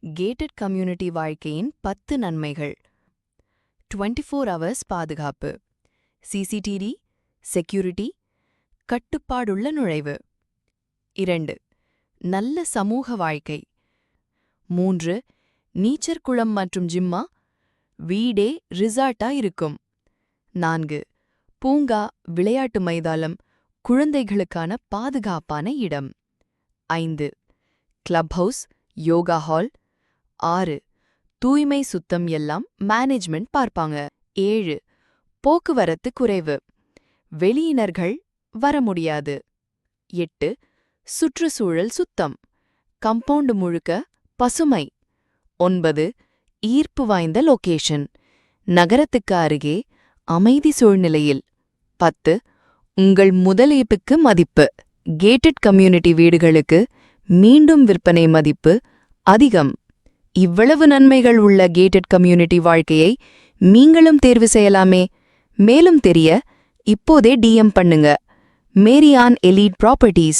Gated community வாழ்க்கையின் 10 நன்மைகள். 24 hours பாதுகாப்பு, சிசிடிவி, செக்யூரிட்டி, கட்டுப்பாடுள்ள நுழைவு. 2. நல்ல சமூக வாழ்க்கை. 3. நீச்சற்குளம் மற்றும் ஜிம்மா, வீடே ரிசார்ட்டா இருக்கும். 4. பூங்கா, விளையாட்டு மைதானம், குழந்தைகளுக்கான பாதுகாப்பான இடம். 5. Club house, yoga hall. 6. தூய்மை சுத்தம் எல்லாம் மேனேஜ்மெண்ட் பார்ப்பாங்க. 7. போக்குவரத்து குறைவு, வெளியினர்கள் வர முடியாது. 8. சுற்றுச்சூழல் சுத்தம், கம்பவுண்ட் முழுக்க பசுமை. 9. ஈர்ப்பு வாய்ந்த லொகேஷன், நகரத்துக்கு அருகே, அமைதி சூழ்நிலையில். 10. உங்கள் முதலீட்டுக்கு மதிப்பு, கேட்டட் கம்யூனிட்டி வீடுகளுக்கு மீண்டும் விற்பனை மதிப்பு அதிகம். இவ்வளவு நன்மைகள் உள்ள கேட்டட் கம்யூனிட்டி வாழ்க்கையை நீங்களும் தேர்வு செய்யலாமே. மேலும் தெரிய இப்போதே DM பண்ணுங்க. Marian elite properties.